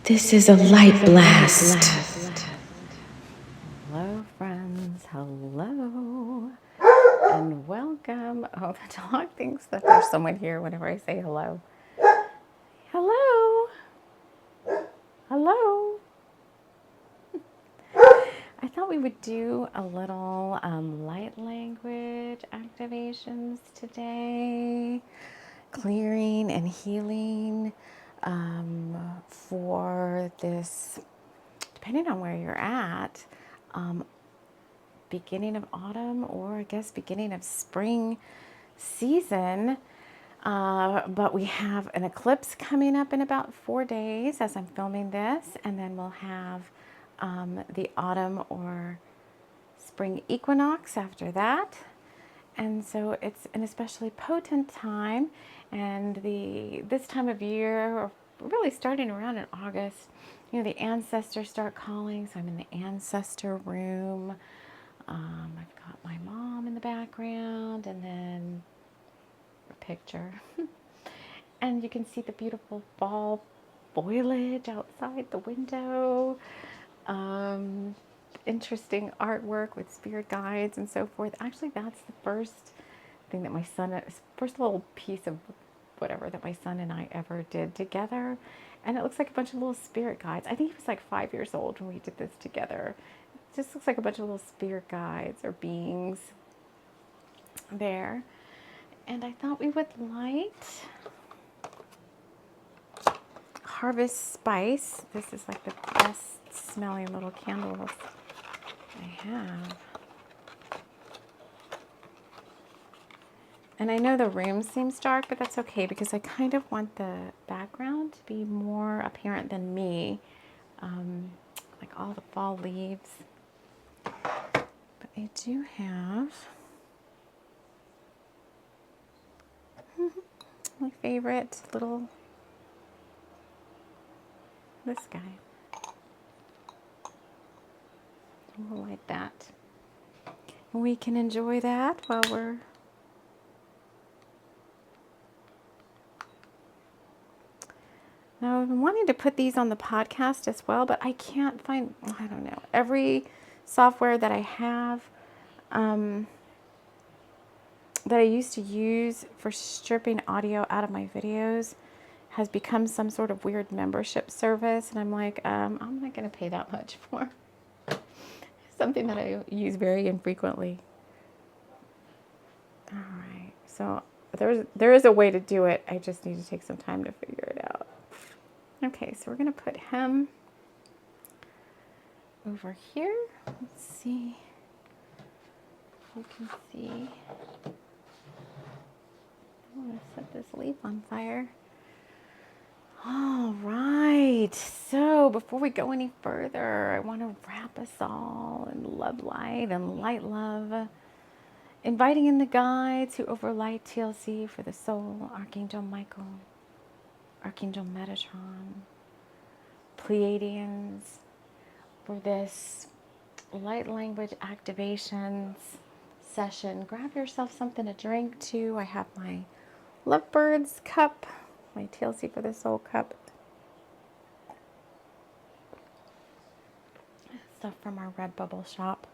This is a light blast. Hello, friends. Hello. And welcome. Oh, the dog thinks that there's someone here whenever I say hello. Hello. Hello. I thought we would do a little light language activations today, clearing and healing for this, depending on where you're at, beginning of autumn, or I guess beginning of spring season. But we have an eclipse coming up in about 4 days as I'm filming this, and then we'll have the autumn or spring equinox after that. And so it's an especially potent time, and this time of year, or really starting around in August, the ancestors start calling. So I'm in the ancestor room. I've got my mom in the background, and then a picture. And you can see the beautiful fall foliage outside the window. Interesting artwork with spirit guides and so forth. Actually, that's the first thing that first little piece of whatever that my son and I ever did together. And it looks like a bunch of little spirit guides. I think he was like 5 years old when we did this together. It just looks like a bunch of little spirit guides or beings there. And I thought we would light Harvest Spice. This is like the best smelling little candles I have. And I know the room seems dark, but that's okay because I kind of want the background to be more apparent than me. Like all the fall leaves. But I do have my favorite little, this guy. We'll light that. We can enjoy that while we're Now, I've been wanting to put these on the podcast as well, but I can't find, I don't know, every software that I have that I used to use for stripping audio out of my videos has become some sort of weird membership service. And I'm like, I'm not going to pay that much for something that I use very infrequently. All right, so there is a way to do it. I just need to take some time to figure it out. Okay, so we're going to put him over here. Let's see if you can see. I'm going to set this leaf on fire. All right, so before we go any further, I want to wrap us all in love light and light love. Inviting in the guides who overlight TLC for the soul, Archangel Michael, Archangel Metatron, Pleiadians, for this light language activations session. Grab yourself something to drink too. I have my Lovebirds cup, my TLC for the soul cup. Stuff from our Redbubble shop.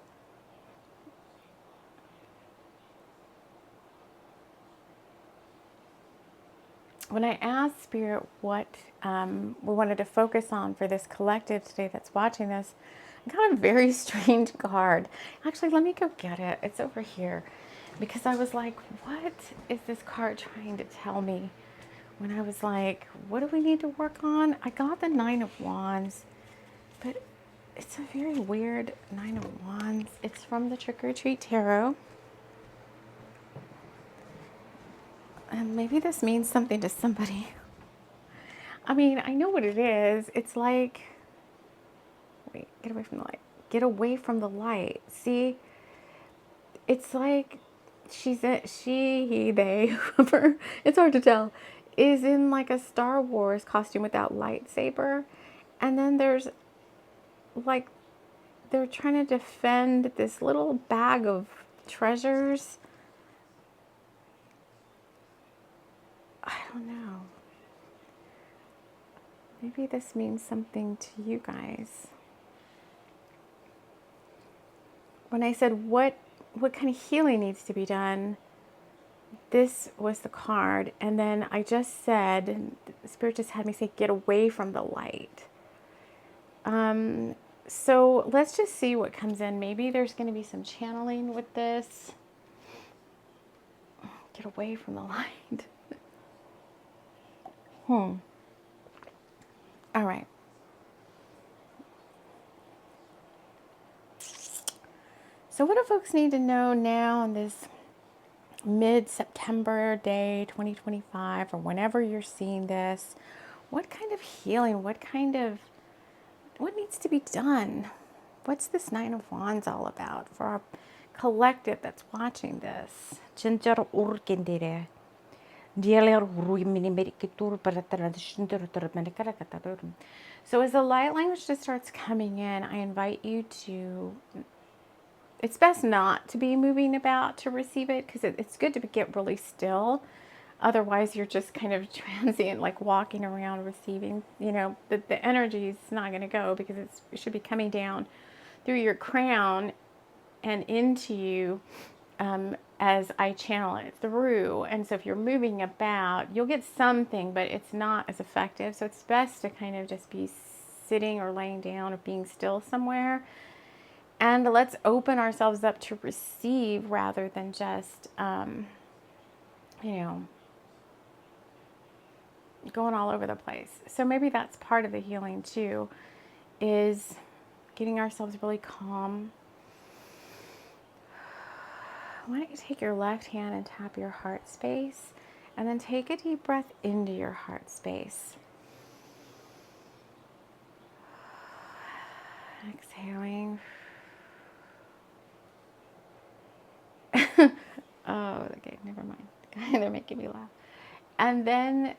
When I asked Spirit what we wanted to focus on for this collective today that's watching this, I got a very strange card. Actually, let me go get it. It's over here. Because I was like, what is this card trying to tell me? When I was like, what do we need to work on? I got the Nine of Wands, but it's a very weird Nine of Wands. It's from the Trick or Treat Tarot. And maybe this means something to somebody. I mean, I know what it is. It's like, wait, get away from the light. Get away from the light. See, it's like she, he, they, whoever, it's hard to tell, is in like a Star Wars costume without lightsaber. And then there's like, they're trying to defend this little bag of treasures. I don't know. Maybe this means something to you guys. When I said what kind of healing needs to be done, this was the card. And then I just said, and the Spirit just had me say, get away from the light. So let's just see what comes in. Maybe there's going to be some channeling with this. Get away from the light. All right. So what do folks need to know now on this mid-September day 2025, or whenever you're seeing this? What kind of healing, what needs to be done? What's this Nine of Wands all about for our collective that's watching this? So as the light language just starts coming in, I invite you to, it's best not to be moving about to receive it, because it's good to get really still. Otherwise, you're just kind of transient, like walking around receiving. The energy is not going to go, because it should be coming down through your crown and into you as I channel it through. And so if you're moving about, you'll get something, but it's not as effective. So it's best to kind of just be sitting or laying down or being still somewhere. And let's open ourselves up to receive rather than just, going all over the place. So maybe that's part of the healing too, is getting ourselves really calm. Why don't you take your left hand and tap your heart space, and then take a deep breath into your heart space. Exhaling. Oh, okay, never mind. They're making me laugh. And then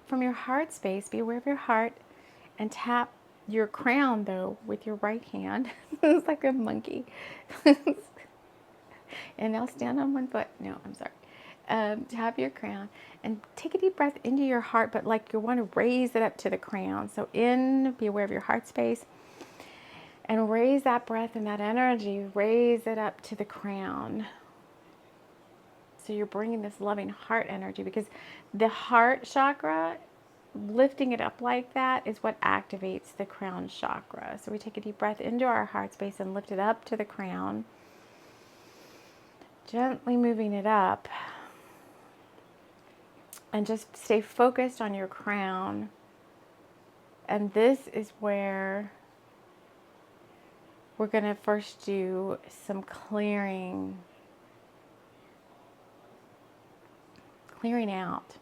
from your heart space, be aware of your heart, and tap your crown though with your right hand. It's like a monkey. And now stand on one foot. No, I'm sorry. Tap your crown and take a deep breath into your heart, but like you want to raise it up to the crown. So in, be aware of your heart space, and raise that breath and that energy, raise it up to the crown. So you're bringing this loving heart energy, because the heart chakra, lifting it up like that is what activates the crown chakra. So we take a deep breath into our heart space and lift it up to the crown, gently moving it up, and just stay focused on your crown. And this is where we're going to first do some clearing out.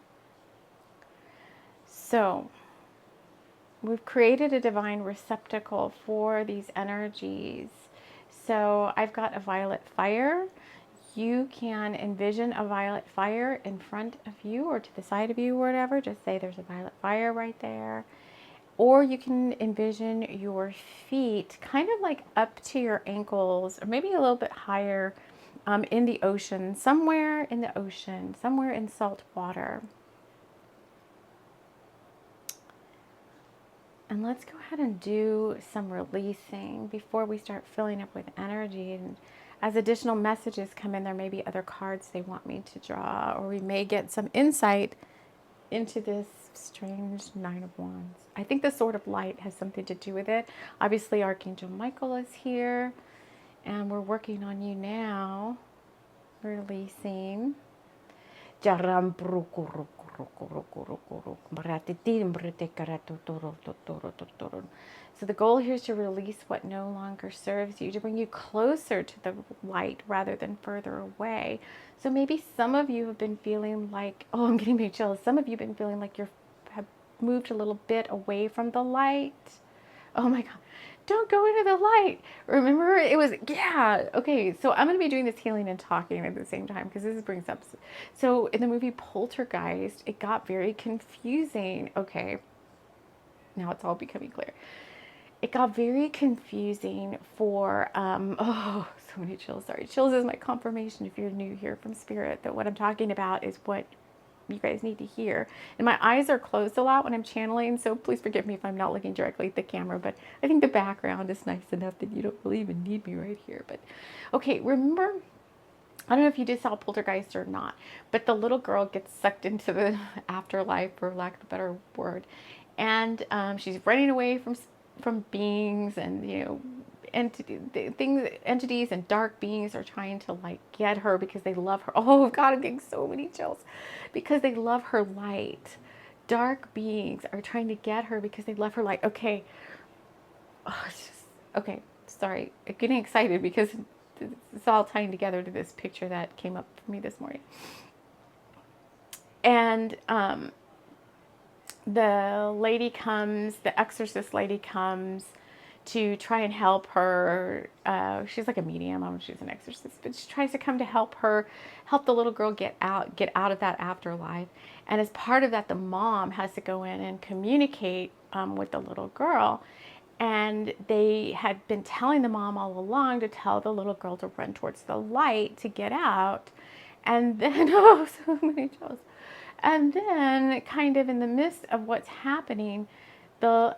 So we've created a divine receptacle for these energies. So I've got a violet fire. You can envision a violet fire in front of you or to the side of you or whatever. Just say there's a violet fire right there. Or you can envision your feet kind of like up to your ankles, or maybe a little bit higher in the ocean, somewhere in the ocean, somewhere in salt water. And let's go ahead and do some releasing before we start filling up with energy. And as additional messages come in, there may be other cards they want me to draw, or we may get some insight into this strange Nine of Wands. I think the Sword of Light has something to do with it. Obviously, Archangel Michael is here, and we're working on you now. Releasing. So the goal here is to release what no longer serves you, to bring you closer to the light rather than further away. So maybe some of you have been feeling like, oh, I'm getting big chills. Some of you have been feeling like have moved a little bit away from the light. Oh my God. Don't go into the light. Remember, it was, yeah. Okay, so I'm going to be doing this healing and talking at the same time, because this brings up. So in the movie Poltergeist, it got very confusing. Okay, now it's all becoming clear. It got very confusing for, oh, so many chills. Sorry. Chills is my confirmation, if you're new here from Spirit, that what I'm talking about is what you guys need to hear. And my eyes are closed a lot when I'm channeling, so please forgive me if I'm not looking directly at the camera, but I think the background is nice enough that you don't really even need me right here. But okay, remember, I don't know if you just saw Poltergeist or not, but the little girl gets sucked into the afterlife, for lack of a better word, and she's running away from beings, and entities and dark beings are trying to like get her because they love her. Oh God, I'm getting so many chills because they love her light. Dark beings are trying to get her because they love her light. Okay, okay. Sorry, I'm getting excited because it's all tying together to this picture that came up for me this morning. And the lady comes, the exorcist lady comes to try and help her. She's like a medium. I don't know if she's an exorcist, but she tries to come to help her, help the little girl get out of that afterlife. And as part of that, the mom has to go in and communicate with the little girl. And they had been telling the mom all along to tell the little girl to run towards the light to get out. And then, oh, so many chills. And then, kind of in the midst of what's happening, the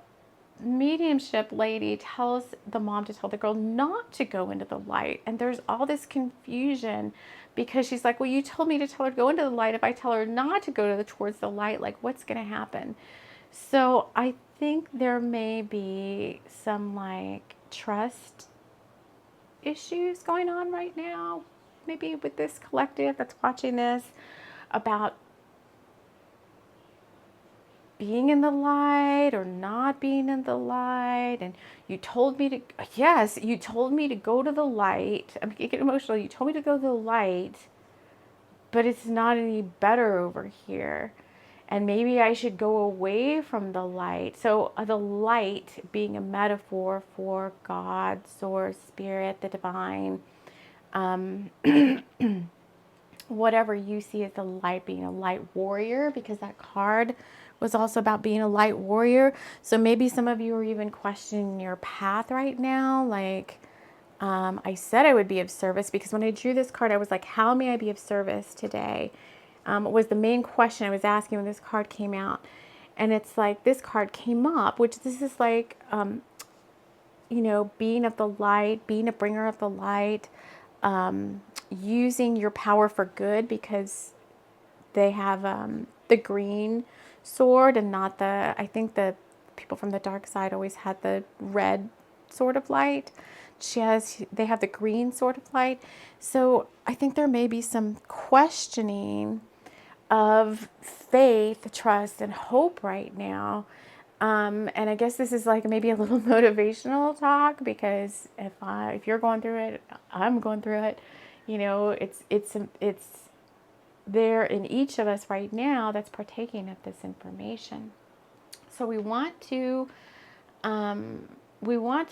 mediumship lady tells the mom to tell the girl not to go into the light. And there's all this confusion because she's like, well, you told me to tell her to go into the light. If I tell her not to go towards the light, like what's going to happen? So I think there may be some like trust issues going on right now, maybe with this collective that's watching this, about being in the light or not being in the light. And you told me to, yes, you told me to go to the light. I'm getting emotional. You told me to go to the light, but it's not any better over here. And maybe I should go away from the light. So the light being a metaphor for God, source, spirit, the divine, whatever you see as the light, being a light warrior, because that card was also about being a light warrior. So maybe some of you are even questioning your path right now. Like, I said I would be of service, because when I drew this card, I was like, how may I be of service today? Was the main question I was asking when this card came out. And it's like, this card came up, which this is like, being of the light, being a bringer of the light, using your power for good, because they have the green sword and not I think the people from the dark side always had the red sword of light. They have the green sword of light. So I think there may be some questioning of faith, trust, and hope right now. And I guess this is like maybe a little motivational talk, because if you're going through it, I'm going through it. It's there in each of us right now that's partaking of this information. So we want to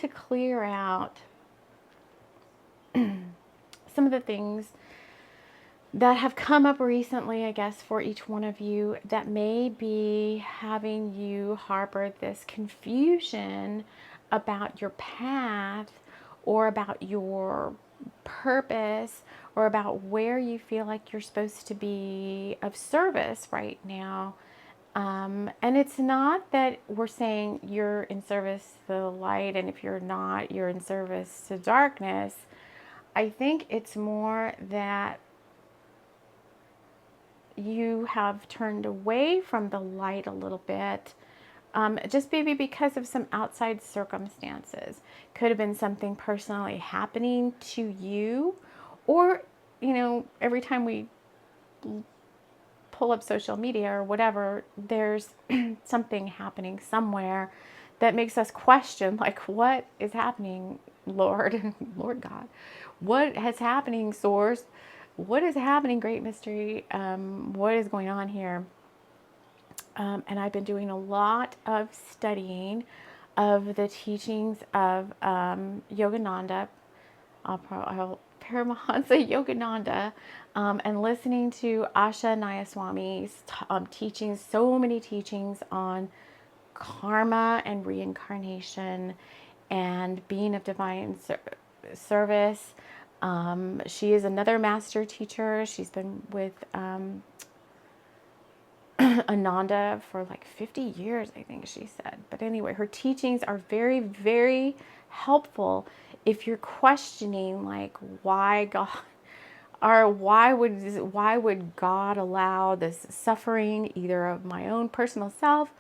clear out some of the things that have come up recently, I guess, for each one of you, that may be having you harbor this confusion about your path, or about your purpose, or about where you feel like you're supposed to be of service right now. And it's not that we're saying you're in service to the light, and if you're not, you're in service to darkness. I think it's more that you have turned away from the light a little bit, just maybe because of some outside circumstances. Could have been something personally happening to you, or, every time we pull up social media or whatever, there's something happening somewhere that makes us question, like, what is happening, Lord, Lord God? What is happening, Source? What is happening, Great Mystery? What is going on here? And I've been doing a lot of studying of the teachings of Yogananda, Paramahansa Yogananda, and listening to Asha Nayaswami's teachings, so many teachings on karma and reincarnation and being of divine service. She is another master teacher. She's been with Ananda for like 50 years, I think she said. But anyway, her teachings are very, very helpful if you're questioning like why God or why would God allow this suffering either of my own personal self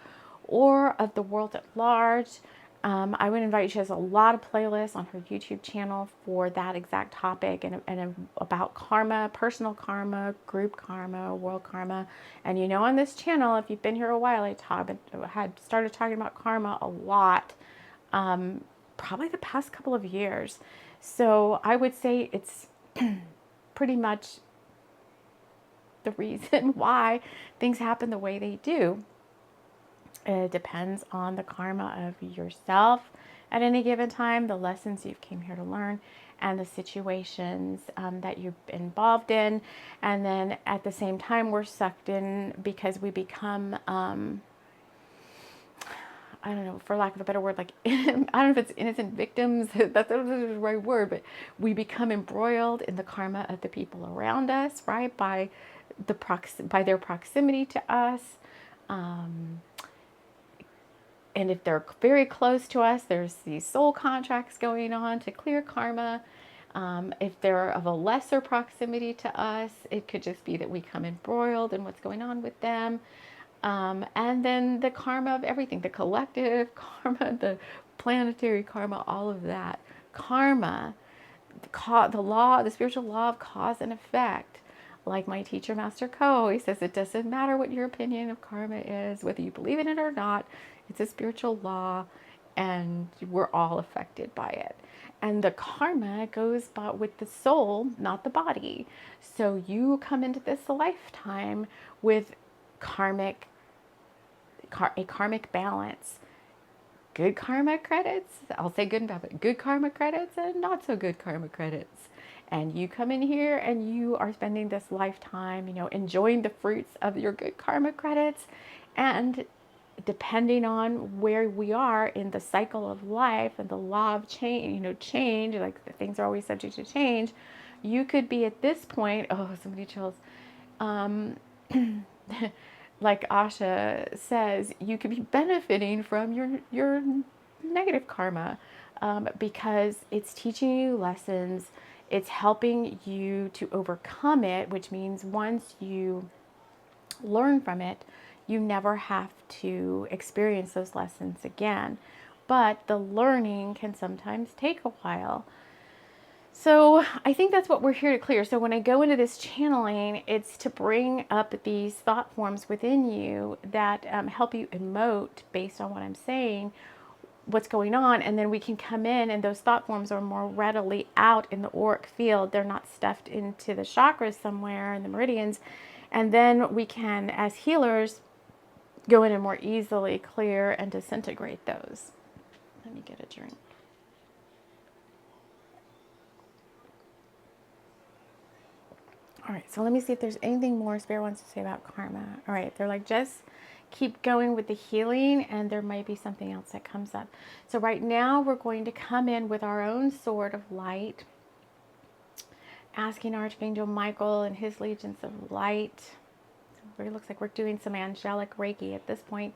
or of the world at large. I would invite you. She has a lot of playlists on her YouTube channel for that exact topic and about karma, personal karma, group karma, world karma. And you know, on this channel, if you've been here a while, I had started talking about karma a lot, probably the past couple of years. So I would say it's pretty much the reason why things happen the way they do. It depends on the karma of yourself at any given time, the lessons you've came here to learn, and the situations that you've been involved in. And then at the same time, we're sucked in because we become, I don't know, for lack of a better word, like, I don't know if it's innocent victims, that's not the right word, but we become embroiled in the karma of the people around us, right? By their proximity to us. And if they're very close to us, there's these soul contracts going on to clear karma. If they're of a lesser proximity to us, it could just be that we come embroiled in what's going on with them. And then the karma of everything, the collective karma, the planetary karma, all of that. Karma, the spiritual law of cause and effect. Like my teacher, Master Ko, he says it doesn't matter what your opinion of karma is, whether you believe in it or not. It's a spiritual law, and we're all affected by it. And the karma goes with the soul, not the body. So you come into this lifetime with a karmic balance. Good karma credits, I'll say good and bad, but good karma credits and not so good karma credits. And you come in here and you are spending this lifetime, enjoying the fruits of your good karma credits. And depending on where we are in the cycle of life and the law of change, like the things are always subject to change, you could be at this point, oh, somebody chills, like Asha says, you could be benefiting from your negative karma, because it's teaching you lessons, it's helping you to overcome it, which means once you learn from it, you never have to experience those lessons again. But the learning can sometimes take a while. So I think that's what we're here to clear. So when I go into this channeling, it's to bring up these thought forms within you that help you emote based on what I'm saying, what's going on, and then we can come in and those thought forms are more readily out in the auric field. They're not stuffed into the chakras somewhere in the meridians. And then we can, as healers, go in and more easily clear and disintegrate those. Let me get a drink. All right, so let me see if there's anything more Spirit wants to say about karma. All right, they're like, just keep going with the healing and there might be something else that comes up. So right now we're going to come in with our own sword of light, asking Archangel Michael and his legions of light. It looks like we're doing some angelic Reiki at this point,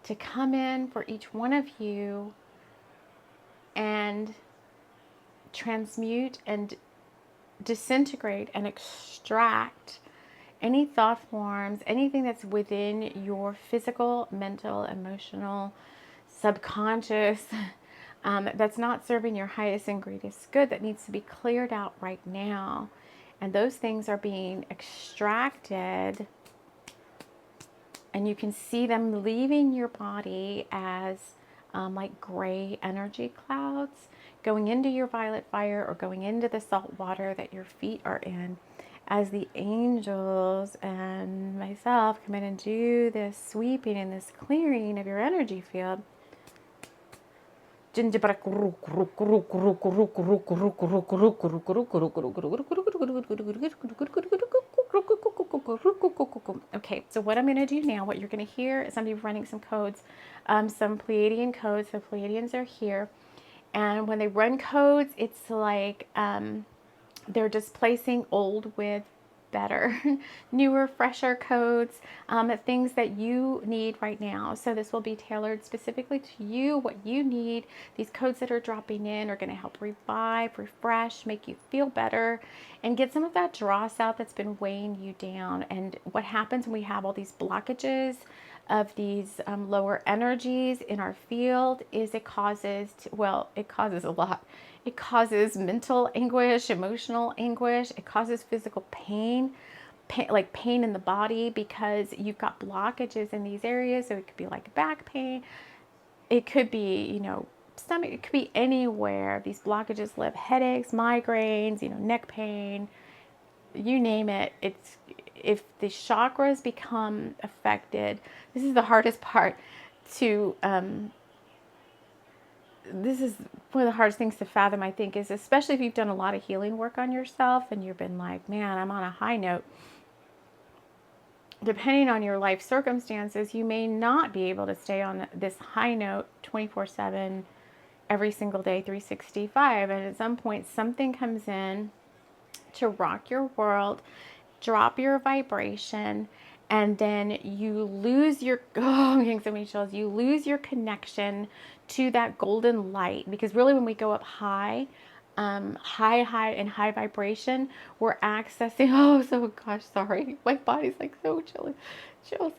to come in for each one of you and transmute and disintegrate and extract any thought forms, anything that's within your physical, mental, emotional, subconscious, that's not serving your highest and greatest good, that needs to be cleared out right now. And those things are being extracted, and you can see them leaving your body as like gray energy clouds, going into your violet fire or going into the salt water that your feet are in, as the angels and myself come in and do this sweeping and this clearing of your energy field. Okay, so what I'm going to do now, what you're going to hear is somebody running some codes, some Pleiadian codes. The Pleiadians are here. And when they run codes, it's like they're displacing old with better, newer, fresher codes, things that you need right now. So this will be tailored specifically to you, what you need. These codes that are dropping in are going to help revive, refresh, make you feel better, and get some of that dross out that's been weighing you down. And what happens when we have all these blockages of these lower energies in our field is it causes, it causes a lot. It causes mental anguish, emotional anguish. It causes physical pain, like pain in the body, because you've got blockages in these areas. So it could be like back pain. It could be, stomach. It could be anywhere. These blockages live. Headaches, migraines, neck pain, you name it. It's, if the chakras become affected, this is the hardest part to, this is one of the hardest things to fathom, I think, is especially if you've done a lot of healing work on yourself and you've been like, man, I'm on a high note. Depending on your life circumstances, you may not be able to stay on this high note 24/7 every single day, 365. And at some point, something comes in to rock your world, drop your vibration, and then you lose your, oh, I'm getting so many chills. You lose your connection to that golden light, because really when we go up high, high vibration, we're accessing, oh, so gosh, sorry. My body's like so chills.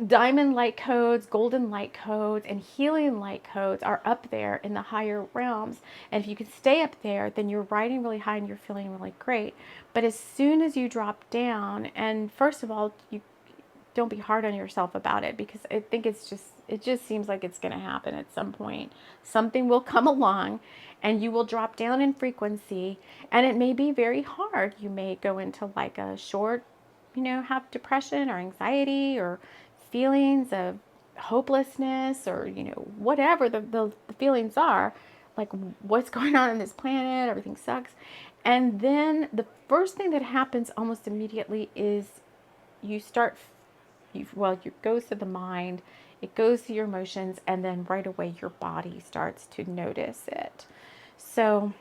Diamond light codes, golden light codes, and healing light codes are up there in the higher realms. And if you can stay up there, then you're riding really high and you're feeling really great. But as soon as you drop down, and first of all, you don't be hard on yourself about it, because I think it just seems like it's going to happen at some point. Something will come along and you will drop down in frequency, and it may be very hard. You may go into like a short, have depression or anxiety or feelings of hopelessness, or whatever the feelings are, like what's going on this planet, everything sucks. And then the first thing that happens almost immediately is you start, it goes to the mind, it goes to your emotions, and then right away your body starts to notice it. So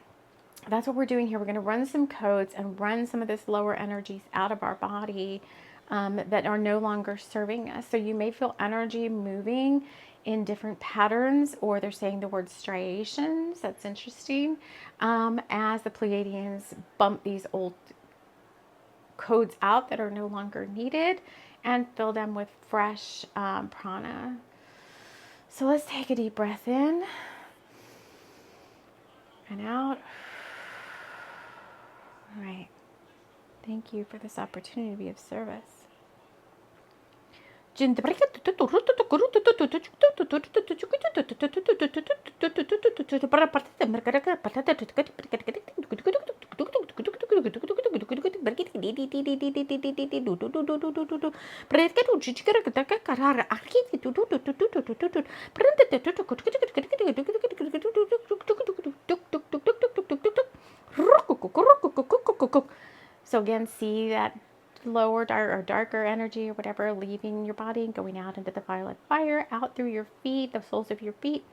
that's what we're doing here. We're going to run some codes and run some of this lower energies out of our body that are no longer serving us. So you may feel energy moving in different patterns, or they're saying the word striations. That's interesting. As the Pleiadians bump these old codes out that are no longer needed and fill them with fresh prana. So let's take a deep breath in and out. All right. Thank you for this opportunity to be of service. So again, see that lower, darker energy or whatever leaving your body and going out into the violet fire, out through your feet, the soles of your feet,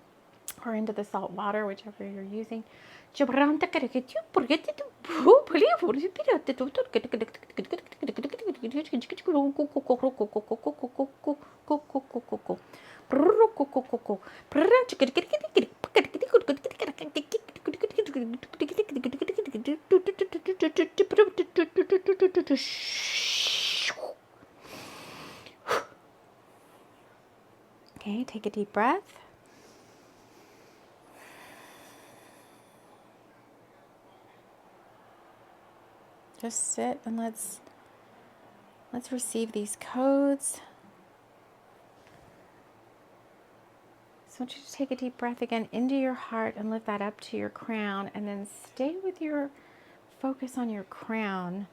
or into the salt water, whichever you're using. Okay, take a deep breath. Just sit and let's receive these codes. So I want you to take a deep breath again into your heart and lift that up to your crown, and then stay with your focus on your crown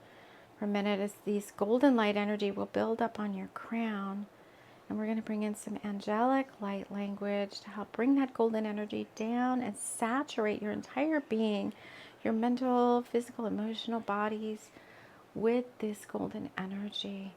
for a minute as these golden light energy will build up on your crown. And we're going to bring in some angelic light language to help bring that golden energy down and saturate your entire being, your mental, physical, emotional bodies with this golden energy.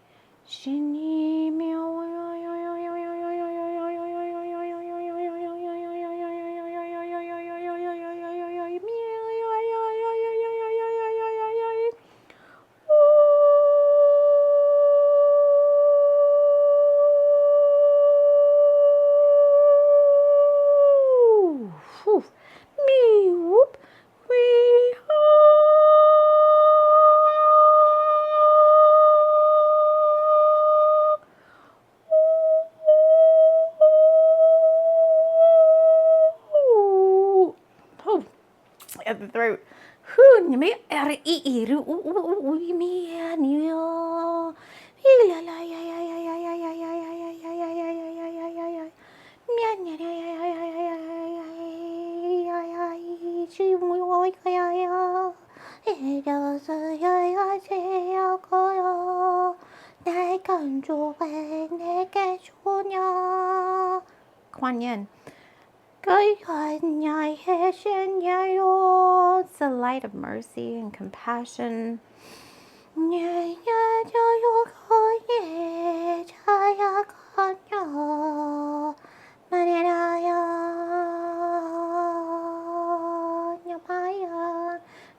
at the throat. Quan Yin. It's the light of mercy and compassion.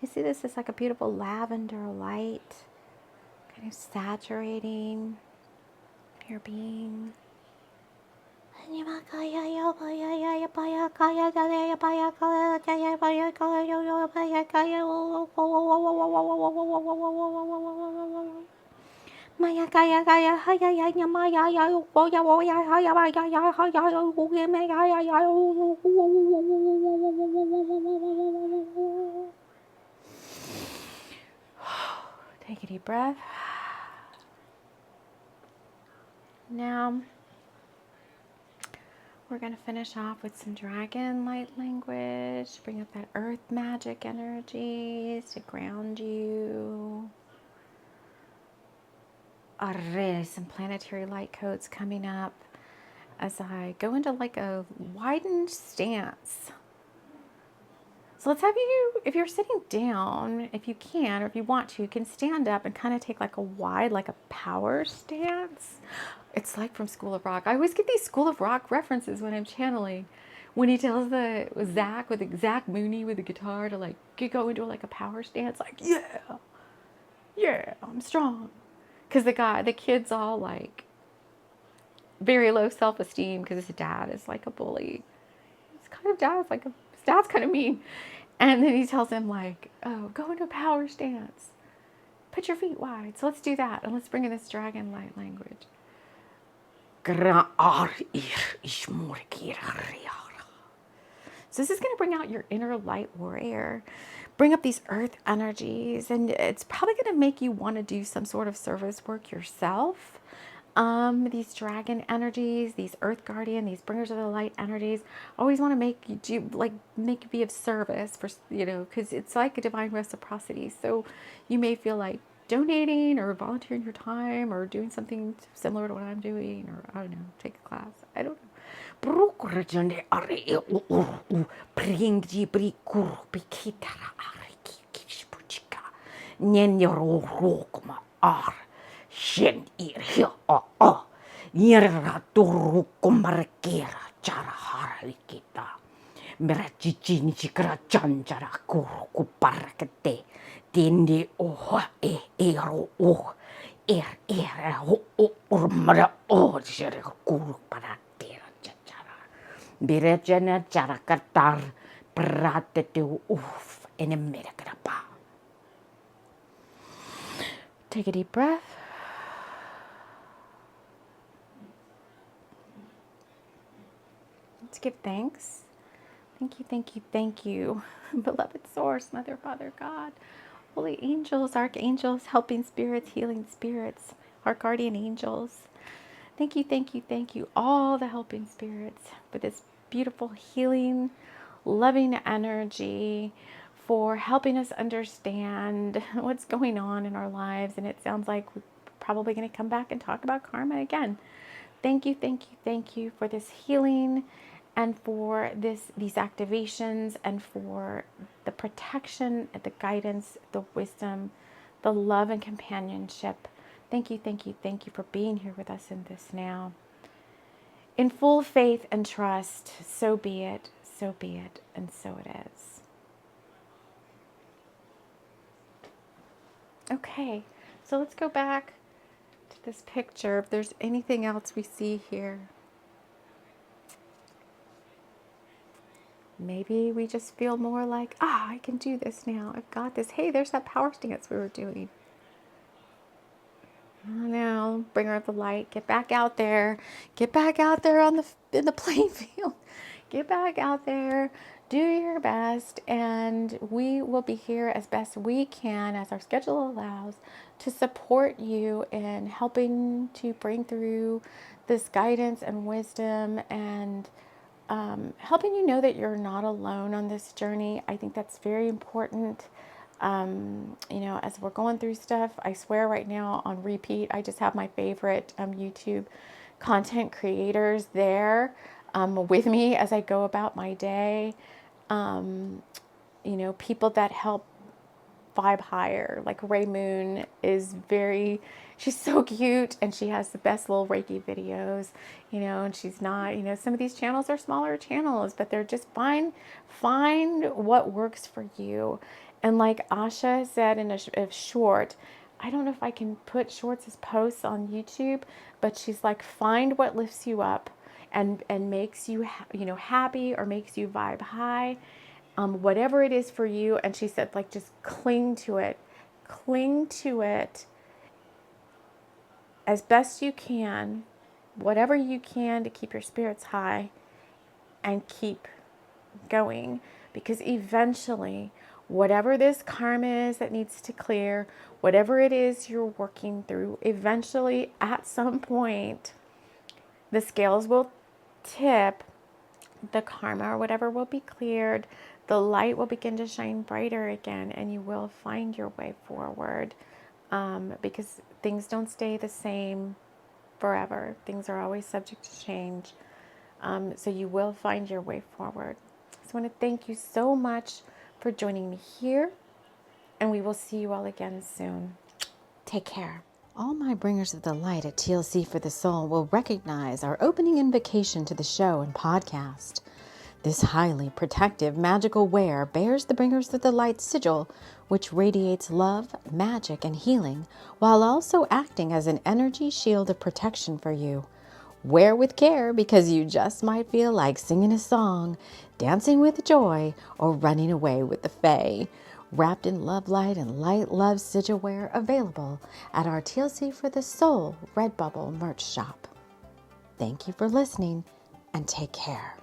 I see this as like a beautiful lavender light, kind of saturating your being. Take a deep breath. Now, we're going to finish off with some dragon light language. Bring up that earth magic energies to ground you. Some planetary light codes coming up as I go into like a widened stance. So let's have you, if you're sitting down, if you can, or if you want to, you can stand up and kind of take like a wide, like a power stance. It's like from School of Rock. I always get these School of Rock references when I'm channeling. When he tells the Zach Mooney with the guitar to like go into like a power stance, like, yeah, I'm strong. Because the kid's all like very low self-esteem because his dad is like a bully. His dad's kind of mean. And then he tells him like, oh, go into a power stance. Put your feet wide. So let's do that. And let's bring in this dragon light language. So this is going to bring out your inner light warrior. Bring up these earth energies. And it's probably going to make you want to do some sort of service work yourself. These dragon energies, these earth guardian, these bringers of the light energies, always want to make you be of service for, because it's like a divine reciprocity. So you may feel like donating or volunteering your time or doing something similar to what I'm doing, or I don't know, take a class. I don't know. Shen ir here Yera turu komarekera cara harikita. Meracici ni cikra cancara kuru kuparakete. Tindi ero urmada sere kuru paratera cacara. Birejana cara katar peratete in America. Take a deep breath. Let's give thanks. Thank you, beloved Source, Mother, Father, God, holy angels, archangels, helping spirits, healing spirits, our guardian angels. Thank you, all the helping spirits for this beautiful healing, loving energy, for helping us understand what's going on in our lives. And it sounds like we're probably going to come back and talk about karma again. Thank you for this healing, and for these activations, and for the protection, the guidance, the wisdom, the love and companionship. Thank you for being here with us in this now. In full faith and trust, so be it, and so it is. Okay, so let's go back to this picture. If there's anything else we see here. Maybe we just feel more like, I can do this now. I've got this. Hey, there's that power stance we were doing. Now, bringer of the light, get back out there. Get back out there in the playing field. Get back out there. do your best, and we will be here as best we can, as our schedule allows, to support you in helping to bring through this guidance and wisdom, and helping you know that you're not alone on this journey. I think that's very important. As we're going through stuff, I swear right now on repeat, I just have my favorite YouTube content creators there with me as I go about my day. People that help vibe higher. Like Ray Moon she's so cute, and she has the best little Reiki videos, and she's not, some of these channels are smaller channels, but they're just find what works for you. And like Asha said in a short, I don't know if I can put shorts as posts on YouTube, but she's like, find what lifts you up and makes you, happy, or makes you vibe high. Whatever it is for you. And she said, like, just cling to it as best you can, whatever you can to keep your spirits high, and keep going, because eventually, whatever this karma is that needs to clear, whatever it is you're working through, eventually at some point, the scales will tip, the karma or whatever will be cleared, the light will begin to shine brighter again, and you will find your way forward, because things don't stay the same forever. Things are always subject to change. So you will find your way forward. So I want to thank you so much for joining me here, and we will see you all again soon. Take care. All my bringers of the light at TLC for the Soul will recognize our opening invocation to the show and podcast. This highly protective magical wear bears the bringers of the light sigil, which radiates love, magic, and healing, while also acting as an energy shield of protection for you. Wear with care, because you just might feel like singing a song, dancing with joy, or running away with the fae. Wrapped in love light and light love sigil wear, available at our TLC for the Soul Redbubble merch shop. Thank you for listening, and take care.